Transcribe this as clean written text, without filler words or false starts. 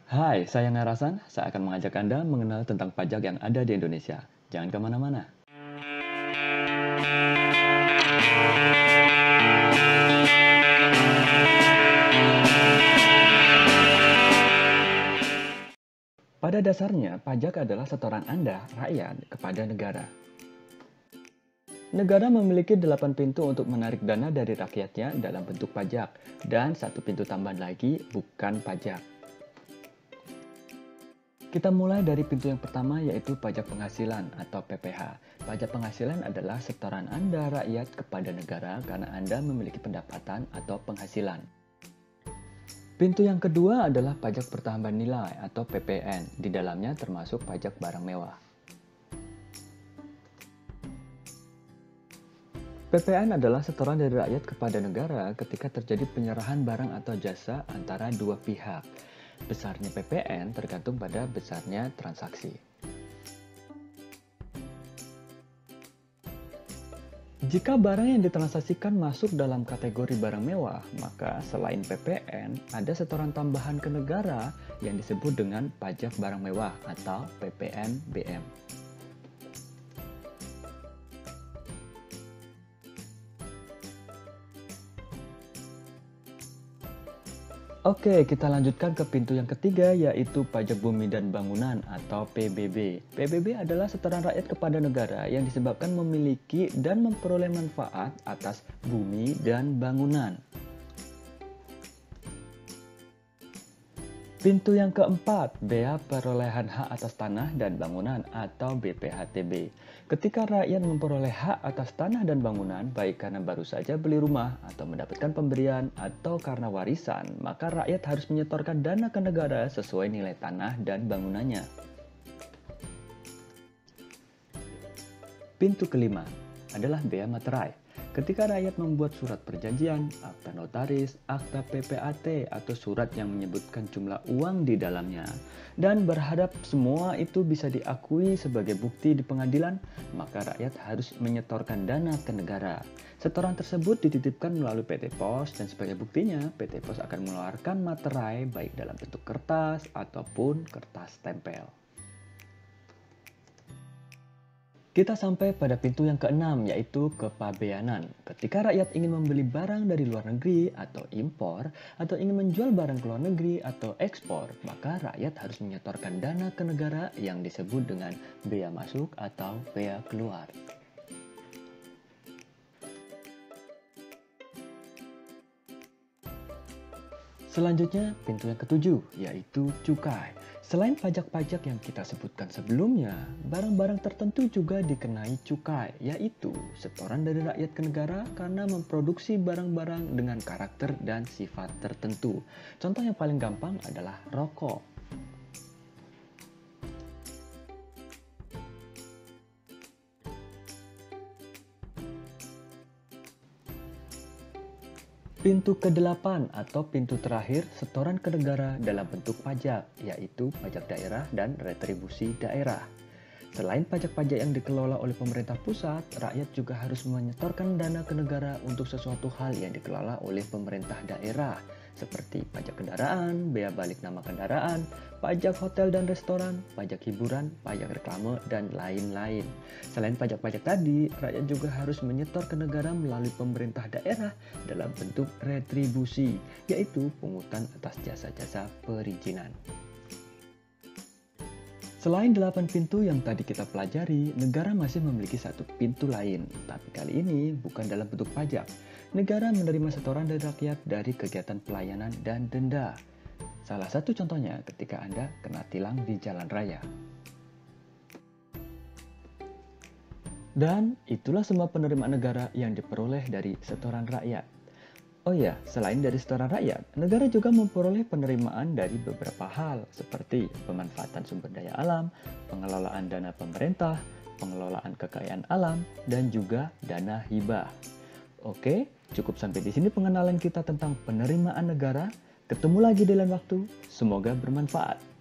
Hai, saya Narasan. Saya akan mengajak Anda mengenal tentang pajak yang ada di Indonesia. Jangan kemana-mana. Pada dasarnya, pajak adalah setoran Anda, rakyat, kepada negara. Negara memiliki 8 pintu untuk menarik dana dari rakyatnya dalam bentuk pajak, dan satu pintu tambahan lagi bukan pajak. Kita mulai dari pintu yang pertama yaitu pajak penghasilan atau PPH. Pajak penghasilan adalah setoran Anda rakyat kepada negara karena Anda memiliki pendapatan atau penghasilan. Pintu yang kedua adalah pajak pertambahan nilai atau PPN. Di dalamnya termasuk pajak barang mewah. PPN adalah setoran dari rakyat kepada negara ketika terjadi penyerahan barang atau jasa antara dua pihak. Besarnya PPN tergantung pada besarnya transaksi. Jika barang yang ditransaksikan masuk dalam kategori barang mewah, maka selain PPN, ada setoran tambahan ke negara yang disebut dengan pajak barang mewah atau PPN-BM. Oke, kita lanjutkan ke pintu yang ketiga yaitu pajak bumi dan bangunan atau PBB. PBB adalah setoran rakyat kepada negara yang disebabkan memiliki dan memperoleh manfaat atas bumi dan bangunan. Pintu yang keempat, bea perolehan hak atas tanah dan bangunan atau BPHTB. Ketika rakyat memperoleh hak atas tanah dan bangunan, baik karena baru saja beli rumah atau mendapatkan pemberian atau karena warisan, maka rakyat harus menyetorkan dana ke negara sesuai nilai tanah dan bangunannya. Pintu kelima adalah bea materai. Ketika rakyat membuat surat perjanjian, akta notaris, akta PPAT, atau surat yang menyebutkan jumlah uang di dalamnya, dan berharap semua itu bisa diakui sebagai bukti di pengadilan, maka rakyat harus menyetorkan dana ke negara. Setoran tersebut dititipkan melalui PT Pos, dan sebagai buktinya, PT Pos akan mengeluarkan materai baik dalam bentuk kertas ataupun kertas tempel. Kita sampai pada pintu yang keenam yaitu kepabeanan. Ketika rakyat ingin membeli barang dari luar negeri atau impor, atau ingin menjual barang ke luar negeri atau ekspor, maka rakyat harus menyetorkan dana ke negara yang disebut dengan bea masuk atau bea keluar. Selanjutnya, pintu yang ketujuh, yaitu cukai. Selain pajak-pajak yang kita sebutkan sebelumnya, barang-barang tertentu juga dikenai cukai, yaitu setoran dari rakyat ke negara karena memproduksi barang-barang dengan karakter dan sifat tertentu. Contoh yang paling gampang adalah rokok. Pintu ke-8 atau pintu terakhir setoran ke negara dalam bentuk pajak, yaitu pajak daerah dan retribusi daerah. Selain pajak-pajak yang dikelola oleh pemerintah pusat, rakyat juga harus menyetorkan dana ke negara untuk sesuatu hal yang dikelola oleh pemerintah daerah, seperti pajak kendaraan, bea balik nama kendaraan, pajak hotel dan restoran, pajak hiburan, pajak reklame, dan lain-lain. Selain pajak-pajak tadi, rakyat juga harus menyetor ke negara melalui pemerintah daerah dalam bentuk retribusi, yaitu pungutan atas jasa-jasa perizinan. Selain 8 pintu yang tadi kita pelajari, negara masih memiliki satu pintu lain, tapi kali ini bukan dalam bentuk pajak. Negara menerima setoran dari rakyat dari kegiatan pelayanan dan denda. Salah satu contohnya ketika Anda kena tilang di jalan raya. Dan itulah semua penerimaan negara yang diperoleh dari setoran rakyat. Oh iya, selain dari setoran rakyat, negara juga memperoleh penerimaan dari beberapa hal seperti pemanfaatan sumber daya alam, pengelolaan dana pemerintah, pengelolaan kekayaan alam, dan juga dana hibah. Oke, cukup sampai di sini pengenalan kita tentang penerimaan negara. Ketemu lagi di lain waktu, semoga bermanfaat.